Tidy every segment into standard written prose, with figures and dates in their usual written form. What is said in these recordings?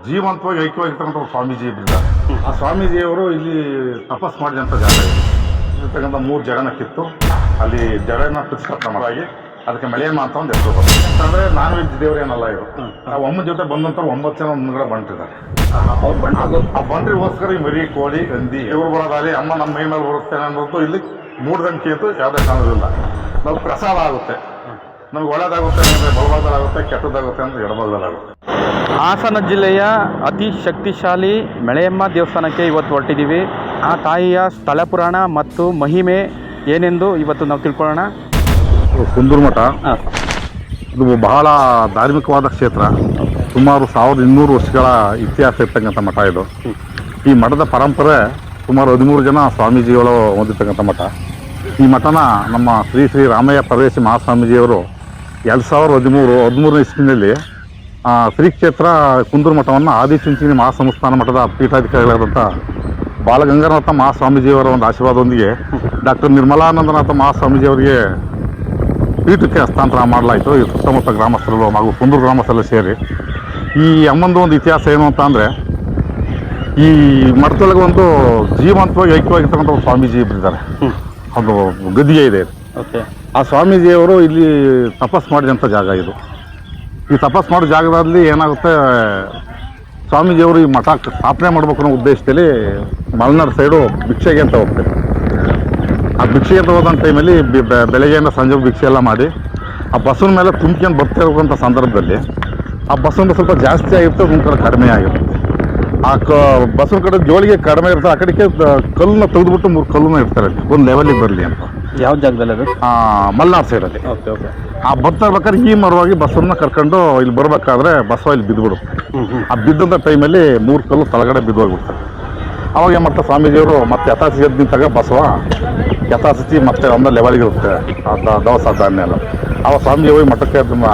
ಜೀವಂತವಾಗಿ ಐಕ್ಯವಾಗಿರ್ತಕ್ಕಂಥ ಸ್ವಾಮೀಜಿ ಇದ್ದಾರೆ. ಆ ಸ್ವಾಮೀಜಿಯವರು ಇಲ್ಲಿ ತಪಸ್ ಮಾಡಿದಂಥ ಜಾಗ ಇರ್ತಕ್ಕಂಥ 3 ಜಗನ ಕಿತ್ತು ಅಲ್ಲಿ ಜಡನ ಪ್ರತಿಷ್ಠಾಪನೆ ಮಾಡಿ ಅದಕ್ಕೆ ಮಳೆಯಮ್ಮ ಅಂತ ಒಂದು ಹೆಸರು ಬರುತ್ತೆ. ಅಂದರೆ ನಾನ್ ವೆಜ್ ದೇವರೇನಲ್ಲ ಇದು. ಆ ಒಮ್ಮನ ಜೊತೆ ಬಂದಂಥ 9 ಜನ ಮುಂದ್ಗಡೆ ಬಂಟಿದ್ದಾರೆ. ಆ ಬಂಟ್ರಿಗೋಸ್ಕರ ಈ ಮರಿ ಕೋಳಿ ಗಂದಿ ಇವರು ಬರೋದಾಗಲಿ ಅಮ್ಮ ನಮ್ಮ ಮೈ ಮೇಲೆ ಬರುತ್ತೆ ಅನ್ನೋದು ಇಲ್ಲಿ ಮೂಢನಂಬಿಕೆ ಅಂತೂ ಯಾವುದೇ ಕಾರಣವಿಲ್ಲ. ನಾವು ಪ್ರಸಾದ ಆಗುತ್ತೆ, ನಮ್ಗೆ ಒಳ್ಳೇದಾಗುತ್ತೆ ಅಂದರೆ ಬಲಭಾಗದಲ್ಲಾಗುತ್ತೆ, ಕೆಟ್ಟದಾಗುತ್ತೆ ಅಂದರೆ ಎಡಭಾಗದಲ್ಲಾಗುತ್ತೆ. ಹಾಸನ ಜಿಲ್ಲೆಯ ಅತಿ ಶಕ್ತಿಶಾಲಿ ಮಳೆಯಮ್ಮ ದೇವಸ್ಥಾನಕ್ಕೆ ಇವತ್ತು ಹೊರಟಿದ್ದೀವಿ. ಆ ತಾಯಿಯ ಸ್ಥಳ ಪುರಾಣ ಮತ್ತು ಮಹಿಮೆ ಏನೆಂದು ಇವತ್ತು ನಾವು ತಿಳ್ಕೊಳ್ಳೋಣ. ಕುಂದೂರು ಮಠ ಇದು ಬಹಳ ಧಾರ್ಮಿಕವಾದ ಕ್ಷೇತ್ರ. ಸುಮಾರು 1200 ವರ್ಷಗಳ ಇತಿಹಾಸ ಇರ್ತಕ್ಕಂಥ ಮಠ ಇದು. ಈ ಮಠದ ಪರಂಪರೆ ಸುಮಾರು 13 ಜನ ಸ್ವಾಮೀಜಿಗಳು ಹೊಂದಿರ್ತಕ್ಕಂಥ ಮಠ. ಈ ಮಠನ ನಮ್ಮ ಶ್ರೀ ರಾಮಯ್ಯ ಪರದೇಶಿ ಮಹಾಸ್ವಾಮೀಜಿಯವರು 2013 ಇಸ್ವಿನಲ್ಲಿ ಶ್ರೀ ಕ್ಷೇತ್ರ ಕುಂದೂರು ಮಠವನ್ನು ಆದಿಚುಂಚನಿ ಮಹಾಸಂಸ್ಥಾನ ಮಠದ ಪೀಠಾಧಿಕಾರಿಗಳಾದಂಥ ಬಾಲಗಂಗಾಧರನಾಥ ಮಹಾಸ್ವಾಮೀಜಿಯವರ ಒಂದು ಆಶೀರ್ವಾದದೊಂದಿಗೆ ಡಾಕ್ಟರ್ ನಿರ್ಮಲಾನಂದನಾಥ ಮಹಾಸ್ವಾಮೀಜಿಯವರಿಗೆ ಪೀಠಕ್ಕೆ ಹಸ್ತಾಂತರ ಮಾಡಲಾಯಿತು. ಈ ಸುತ್ತಮುತ್ತ ಗ್ರಾಮಸ್ಥರು ಹಾಗೂ ಕುಂದೂರು ಗ್ರಾಮಸ್ಥರು ಸೇರಿ. ಈ ಅಮ್ಮಂದು ಒಂದು ಇತಿಹಾಸ ಏನು ಅಂತ ಅಂದರೆ, ಈ ಮಠದೊಳಗೆ ಒಂದು ಜೀವಂತವಾಗಿ ಐಕ್ಯವಾಗಿರ್ತಕ್ಕಂಥ ಸ್ವಾಮೀಜಿ ಇದ್ದಾರೆ. ಒಂದು ಗದ್ದಿಗೆ ಇದೆ. ಆ ಸ್ವಾಮೀಜಿಯವರು ಇಲ್ಲಿ ತಪಸ್ ಮಾಡಿದಂಥ ಜಾಗ ಇದು. ಈ ತಪಸ್ ಮಾಡೋ ಜಾಗದಲ್ಲಿ ಏನಾಗುತ್ತೆ, ಸ್ವಾಮೀಜಿಯವರು ಈ ಮಠ ಸ್ಥಾಪನೆ ಮಾಡ್ಬೇಕು ಅನ್ನೋ ಉದ್ದೇಶದಲ್ಲಿ ಮಲೆನಾಡು ಸೈಡು ಭಿಕ್ಷೆಗೆ ಅಂತ ಹೋಗ್ತಾರೆ. ಆ ಭಿಕ್ಷೆಗೆ ಅಂತ ಹೋದಂಥ ಟೈಮಲ್ಲಿ ಬೆಳಗ್ಗೆಯಿಂದ ಸಂಜೆ ಭಿಕ್ಷೆ ಎಲ್ಲ ಮಾಡಿ ಆ ಬಸ್ಸಿನ ಮೇಲೆ ತುಂಬ್ಕೊಂಡು ಬರ್ತಾ ಇರುವಂಥ ಸಂದರ್ಭದಲ್ಲಿ ಆ ಬಸ್ಸಿಂದ ಸ್ವಲ್ಪ ಜಾಸ್ತಿ ಆಗಿರುತ್ತೆ, ಒಂದು ಕಡೆ ಕಡಿಮೆ ಆಗಿರುತ್ತೆ. ಆ ಬಸ್ಸಿನ ಕಡೆ ಜೋಳಿಗೆ ಕಡಿಮೆ ಇರುತ್ತೆ, ಆ ಕಡೆಗೆ ಕಲ್ಲನ್ನ ತೆಗೆದುಬಿಟ್ಟು 3 ಕಲ್ಲನ್ನ ಇರ್ತಾರೆ ಒಂದು ಲೆವೆಲಿಗೆ ಬರಲಿ ಅಂತ. ಯಾವ ಜಾಗದಲ್ಲಿ ಅದು? ಮಲೆನಾಡು ಸೈಡಲ್ಲಿ. ಆ ಬರ್ತಾ ಇರ್ಬೇಕಾದ್ರೆ ಈ ಮರವಾಗಿ ಬಸ್ಸನ್ನು ಕರ್ಕೊಂಡು ಇಲ್ಲಿ ಬರಬೇಕಾದ್ರೆ ಬಸ್ಸ ಇಲ್ಲಿ ಬಿದ್ದುಬಿಡುತ್ತೆ. ಆ ಬಿದ್ದಂಥ ಟೈಮಲ್ಲಿ 3 ಕಲ್ಲು ತಳಗಡೆ ಬಿದ್ದೋಗ್ಬಿಡ್ತಾರೆ. ಅವಾಗ ಏನು ಮಾಡ್ತಾರೆ ಸ್ವಾಮೀಜಿಯವರು ಮತ್ತೆ ಯಥಾಸ್ಥಿತಿ ಎದ್ದು ನಿಂತಾಗ ಬಸವ ಯಥಾಸ್ಥಿತಿ ಮತ್ತೆ ಒಂದು ಲೆವೆಲ್ಗೆ ಇರುತ್ತೆ ದವಸ ಧಾನ್ಯ ಎಲ್ಲ. ಅವಾಗ ಸ್ವಾಮೀಜಿ ಹೋಗಿ ಮಠಕ್ಕೆ ಅದನ್ನು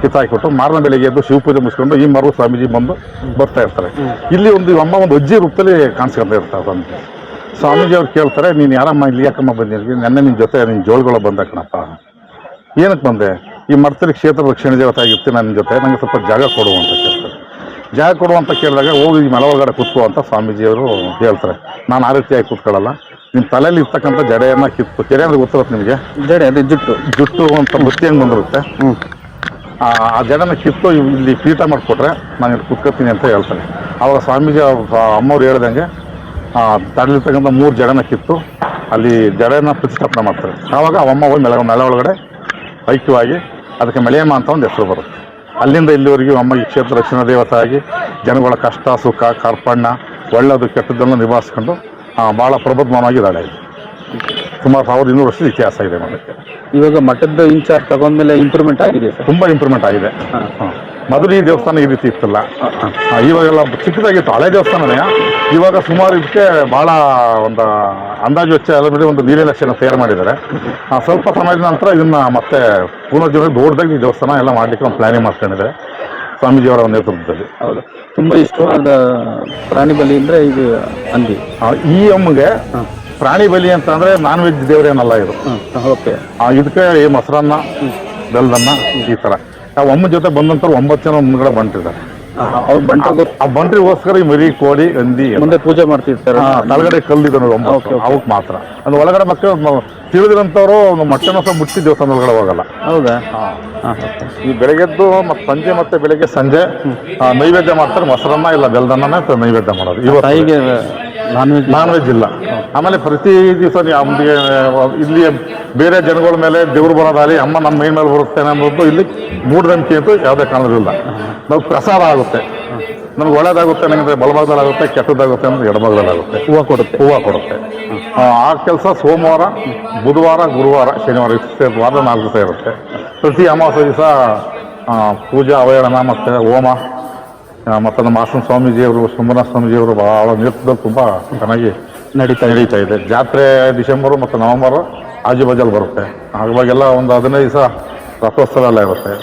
ಕಿತ್ತಾಕಿಬಿಟ್ಟು ಮಾರನೇ ಬೆಳಿಗ್ಗೆ ಎದ್ದು ಶಿವಪೂಜೆ ಮುಗಿಸ್ಕೊಂಡು ಈ ಮರು ಸ್ವಾಮೀಜಿ ಬಂದು ಬರ್ತಾ ಇರ್ತಾರೆ. ಇಲ್ಲಿ ಒಂದು ಅಮ್ಮ ಒಂದು ಅಜ್ಜಿ ರೂಪದಲ್ಲಿ ಕಾಣಿಸ್ಕೊಳ್ತಾ ಇರ್ತಾರೆ ಸ್ವಾಮೀಜಿ. ಸ್ವಾಮೀಜಿ ಅವ್ರು ಕೇಳ್ತಾರೆ, ನೀನು ಯಾರಮ್ಮ ಇಲ್ಲಿ ಯಾಕಮ್ಮ ಬಂದಿರಿ? ನೆನ್ನೆ ನಿನ್ನ ಜೊತೆ ನಿನ್ನ ಜೋಳುಗಳು ಬಂದಾಕಣಪ್ಪ. ಏನಕ್ಕೆ ಬಂದೆ? ಈ ಮಠದಲ್ಲಿ ಕ್ಷೇತ್ರ ರಕ್ಷಣೆ ದೇವತೆ ಆಗಿರ್ತೀನಿ ನನ್ನ ಜೊತೆ, ನನಗೆ ಸ್ವಲ್ಪ ಜಾಗ ಕೊಡುವಂತ ಕೇಳ್ತಾರೆ. ಜಾಗ ಕೊಡುವಂತ ಕೇಳಿದಾಗ ಹೋಗಿ ಮನೆ ಒಳಗಡೆ ಕೂತ್ಕೋ ಅಂತ ಸ್ವಾಮೀಜಿಯವರು ಹೇಳ್ತಾರೆ. ನಾನು ಆ ರೀತಿಯಾಗಿ ಕೂತ್ಕೊಳ್ಳಲ್ಲ, ನಿಮ್ಮ ತಲೆಯಲ್ಲಿ ಇರ್ತಕ್ಕಂಥ ಜಡೆಯನ್ನು ಕಿತ್ತು, ಜಡೆ ಅಂದರೆ ಗೊತ್ತಿರುತ್ತೆ ನಿಮಗೆ? ಜಡೆ ಅದೇ ಜುಟ್ಟು ಅಂತ ಬುತ್ತಿ ಹೆಂಗೆ ಬಂದಿರುತ್ತೆ, ಆ ಜಡನ ಕಿತ್ತು ಇಲ್ಲಿ ಪೀಠ ಮಾಡಿಕೊಟ್ರೆ ನಾನು ಇಲ್ಲಿ ಕೂತ್ಕೊತೀನಿ ಅಂತ ಹೇಳ್ತಾರೆ. ಆವಾಗ ಸ್ವಾಮೀಜಿ ಅಮ್ಮವ್ರು ಹೇಳ್ದಂಗೆ ತಡೆಲಿರ್ತಕ್ಕಂಥ 3 ಜಡನ ಕಿತ್ತು ಅಲ್ಲಿ ಜಡೆನ ಪ್ರತಿಷ್ಠಾಪನೆ ಮಾಡ್ತಾರೆ. ಆವಾಗ ಅಮ್ಮ ಹೋಗಿ ಮಲೆ ಒಳಗಡೆ ಐಕ್ಯವಾಗಿ ಅದಕ್ಕೆ ಮಳೆಯಮ್ಮ ಅಂತ ಒಂದು ಹೆಸರು ಬರುತ್ತೆ. ಅಲ್ಲಿಂದ ಇಲ್ಲಿವರೆಗೂ ಅಮ್ಮ ಈ ಕ್ಷೇತ್ರ ರಕ್ಷಣಾ ದೇವತೆ ಆಗಿ ಜನಗಳ ಕಷ್ಟ ಸುಖ ಕಾರ್ಪಣ್ಯ ಒಳ್ಳೆಯದು ಕೆಟ್ಟದ್ದನ್ನು ನಿಭಾಯಿಸ್ಕೊಂಡು ಭಾಳ ಪ್ರಬುದ್ಧಮಾನವಾಗಿದ್ದಾಳೆ. ಸುಮಾರು 1200 ವರ್ಷದ ಇತಿಹಾಸ ಇದೆ ಮಠಕ್ಕೆ. ಇವಾಗ ಮಠದ ಇನ್ಚಾರ್ಜ್ ತಗೊಂಡ್ಮೇಲೆ ಇಂಪ್ರೂವ್ಮೆಂಟ್ ಆಗಿದೆ, ತುಂಬ ಇಂಪ್ರೂವ್ಮೆಂಟ್ ಆಗಿದೆ. ಮೊದಲು ಈ ದೇವಸ್ಥಾನ ಈ ರೀತಿ ಇತ್ತಲ್ಲ, ಇವಾಗೆಲ್ಲ ಚಿಕ್ಕದಾಗಿತ್ತು ಹಳೆ ದೇವಸ್ಥಾನನೇ. ಇವಾಗ ಸುಮಾರು ಇದಕ್ಕೆ ಭಾಳ ಒಂದು ಅಂದಾಜು ವೆಚ್ಚ ಎಲ್ಲ ನೋಡಿ ಒಂದು ನೀರಿನ ಲಕ್ಷಣ ತಯಾರು ಮಾಡಿದ್ದಾರೆ. ಸ್ವಲ್ಪ ಸಮಯದ ನಂತರ ಇದನ್ನು ಮತ್ತೆ ಪುನರ್ಜೀವನ ದೊಡ್ಡದಾಗಿ ಈ ದೇವಸ್ಥಾನ ಎಲ್ಲ ಮಾಡಲಿಕ್ಕೆ ಒಂದು ಪ್ಲಾನಿಂಗ್ ಮಾಡ್ಕೊಂಡಿದ್ದಾರೆ ಸ್ವಾಮೀಜಿಯವರ ಒಂದು ನೇತೃತ್ವದಲ್ಲಿ. ಹೌದು, ತುಂಬ ಇಷ್ಟವಾದ ಪ್ರಾಣಿ ಬಲಿ ಅಂದರೆ ಇದು ಹಂದಿ. ಈ ಅಮ್ಮಗೆ ಪ್ರಾಣಿ ಬಲಿ ಅಂತ ಅಂದರೆ ನಾನ್ ವೆಜ್ ದೇವರೇನಲ್ಲ ಇದು. ಓಕೆ. ಇದಕ್ಕೆ ಈ ಮೊಸರನ್ನ ಬೆಲ್ಲದನ್ನ ಈ ಥರ ಅಮ್ಮನ ಜೊತೆ ಬಂದಂಥವ್ರು 9 ಜನ ಮುಂದ್ಗಡೆ ಬಂಟಿದ್ದಾರೆ. ಆ ಬಂಟ್ರಿಗೋಸ್ಕರ ಈ ಮರಿ ಕೋಳಿ ಹಂದಿ ಮುಂದೆ ಪೂಜೆ ಮಾಡ್ತಿರ್ತಾರೆ. ತಳಗಡೆ ಕಲ್ಲಿದೆ ನೋಡಿ 9 ಅವಕ್ಕೆ ಮಾತ್ರ. ಅದು ಒಳಗಡೆ ಮಕ್ಕಳು ತಿಳಿದಿರೋಂಥವ್ರು ಮಟ್ಟನ ಸಹ ಮುಟ್ಟಿ ದೇವಸ್ಥಾನ ಒಳಗಡೆ ಹೋಗಲ್ಲ. ಹೌದಾ? ಈ ಬೆಳಗ್ಗೆದ್ದು ಮತ್ತು ಸಂಜೆ ಮತ್ತೆ ಬೆಳಗ್ಗೆ ಸಂಜೆ ನೈವೇದ್ಯ ಮಾಡ್ತಾರೆ. ಮೊಸರನ್ನ ಇಲ್ಲ ಬೆಲ್ಲದನ್ನ ನೈವೇದ್ಯ ಮಾಡೋದು. ಇವತ್ತು ನಾನ್ ವೆಜ್ ಇಲ್ಲ. ಆಮೇಲೆ ಪ್ರತಿ ದಿವಸ ಇಲ್ಲಿ ಬೇರೆ ಜನಗಳ ಮೇಲೆ ದೇವ್ರು ಬರೋದಾಗಲಿ ಅಮ್ಮ ನಮ್ಮ ಮೈ ಮೇಲೆ ಬರುತ್ತೆ ಅನ್ನೋದು ಇಲ್ಲಿ ಮೂಢನಂಬಿಕೆ ಅಂತೂ ಯಾವುದೇ ಕಾರಣವಿಲ್ಲ. ನಾವು ಪ್ರಸಾದ ಆಗುತ್ತೆ, ನಮ್ಗೆ ಒಳ್ಳೇದಾಗುತ್ತೆ, ನನಗೆ ಬಲಭಾಗದಲ್ಲಾಗುತ್ತೆ, ಕೆಟ್ಟದಾಗುತ್ತೆ ಅಂದರೆ ಎಡಭಾಗದಲ್ಲಾಗುತ್ತೆ. ಹೂವು ಕೊಡುತ್ತೆ. ಆ ಕೆಲಸ ಸೋಮವಾರ, ಬುಧವಾರ, ಗುರುವಾರ, ಶನಿವಾರ ವಾರ 4 ದಿವಸ ಇರುತ್ತೆ. ಪ್ರತಿ ಅಮಾವಾಸ್ಯೆ ದಿವಸ ಪೂಜಾ ಅವಹೇಳನ ಮತ್ತು ಹೋಮ ಮತ್ತು ನಮ್ಮ ಹಾಸನ ಸ್ವಾಮೀಜಿಯವರು, ಶಂಭುನಾಥ ಸ್ವಾಮೀಜಿಯವರು ಭಾಳ ನೇತೃತ್ವದಲ್ಲಿ ತುಂಬ ಚೆನ್ನಾಗಿ ನಡೀತಾ ಇದೆ. ಜಾತ್ರೆ ಡಿಸೆಂಬರು ಮತ್ತು ನವಂಬರು ಆಜುಬಾಜಲ್ಲಿ ಬರುತ್ತೆ. ಅವಾಗೆಲ್ಲ ಒಂದು 15 ದಿವಸ ರಥೋತ್ಸವ ಎಲ್ಲ ಇರುತ್ತೆ.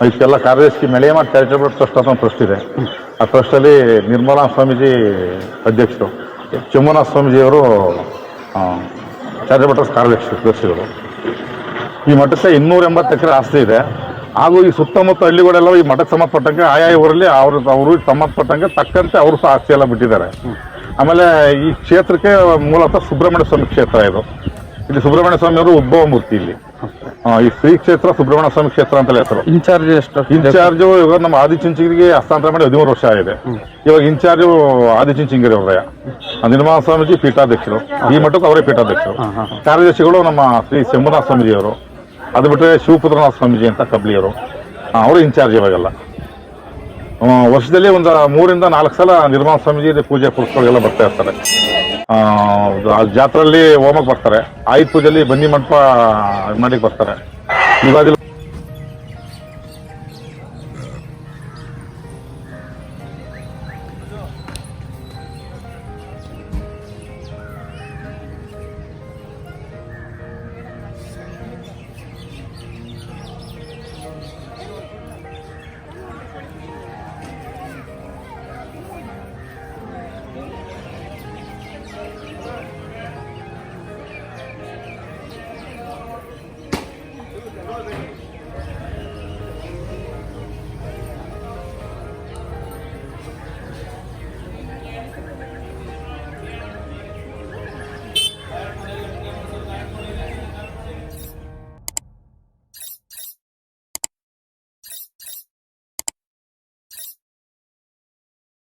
ಇದಕ್ಕೆಲ್ಲ ಕಾರ್ಯದರ್ಶಿ ಮಳೆಯಮ್ಮ ಚಾರಿಟೇಬಲ್ ಟ್ರಸ್ಟ್ ಅಂತ ಒಂದು ಟ್ರಸ್ಟ್ ಇದೆ. ಆ ಟ್ರಸ್ಟಲ್ಲಿ ನಿರ್ಮಲಾ ಸ್ವಾಮೀಜಿ ಅಧ್ಯಕ್ಷರು, ಶಂಭುನಾಥ ಸ್ವಾಮೀಜಿಯವರು ಚಾರಿಟೇಬಲ್ ಟ್ರಸ್ಟ್ ಕಾರ್ಯದರ್ಶಿಗಳು. ಈ ಮಠಕ್ಕೆ 280 ಎಕರೆ ಆಸ್ತಿ ಇದೆ. ಹಾಗೂ ಈ ಸುತ್ತಮುತ್ತ ಹಳ್ಳಿಗಳೆಲ್ಲ ಈ ಮಠಕ್ಕೆ ಸಂಬಂಧಪಟ್ಟಂಗೆ ಆಯಾ ಊರಲ್ಲಿ ಅವರು ಸಂಬಂಧಪಟ್ಟಂಗೆ ತಕ್ಕಂತೆ ಅವರು ಸಹ ಆಸ್ತಿ ಎಲ್ಲ ಬಿಟ್ಟಿದ್ದಾರೆ. ಆಮೇಲೆ ಈ ಕ್ಷೇತ್ರಕ್ಕೆ ಮೂಲತಃ ಸುಬ್ರಹ್ಮಣ್ಯ ಸ್ವಾಮಿ ಕ್ಷೇತ್ರ ಇದು. ಇಲ್ಲಿ ಸುಬ್ರಹ್ಮಣ್ಯ ಸ್ವಾಮಿ ಅವರು ಉದ್ಭವ ಮೂರ್ತಿ ಇಲ್ಲಿ. ಈ ಶ್ರೀ ಕ್ಷೇತ್ರ ಸುಬ್ರಹ್ಮಣ್ಯ ಸ್ವಾಮಿ ಕ್ಷೇತ್ರ ಅಂತಲೇ ಹೆಸರು. ಇನ್ಚಾರ್ಜ್ ಎಷ್ಟು? ಇನ್ಚಾರ್ಜು ಇವಾಗ ನಮ್ಮ ಆದಿಚುಂಚನಗಿರಿಗೆ ಹಸ್ತಾಂತರ ಮಾಡಿ 13 ವರ್ಷ ಆಗಿದೆ. ಇವಾಗ ಇನ್ಚಾರ್ಜು ಆದಿಚುಂಚನಗಿರಿ ಅವರೇ. ನಿರ್ಮಲ ಸ್ವಾಮೀಜಿ ಪೀಠಾಧ್ಯಕ್ಷರು, ಈ ಮಠಕ್ಕೆ ಅವರೇ ಪೀಠಾಧ್ಯಕ್ಷರು. ಕಾರ್ಯದರ್ಶಿಗಳು ನಮ್ಮ ಶ್ರೀ ಶಂಭುನಾಥ ಸ್ವಾಮೀಜಿಯವರು, ಅದು ಬಿಟ್ಟರೆ ಶಿವಪುತ್ರನಾಥ ಸ್ವಾಮೀಜಿ ಅಂತ ಕಬ್ಲಿಯವರು, ಅವರು ಇನ್ಚಾರ್ಜ್ ಇವಾಗೆಲ್ಲ. ವರ್ಷದಲ್ಲಿ ಒಂದು 3 ರಿಂದ 4 ಸಲ ನಿರ್ಮಲ ಸ್ವಾಮೀಜಿ ಪೂಜೆ ಪುರಸ್ಕಾರಗಳೆಲ್ಲ ಬರ್ತಾ ಇರ್ತಾರೆ. ಜಾತ್ರೆಯಲ್ಲಿ ಹೋಮಕ್ಕೆ ಬರ್ತಾರೆ, ಆಯುಧ ಪೂಜೆಯಲ್ಲಿ ಬನ್ನಿ ಮಂಟಪ ಮಾಡ್ಲಿಕ್ಕೆ ಬರ್ತಾರೆ. ಯುಗಾದಿ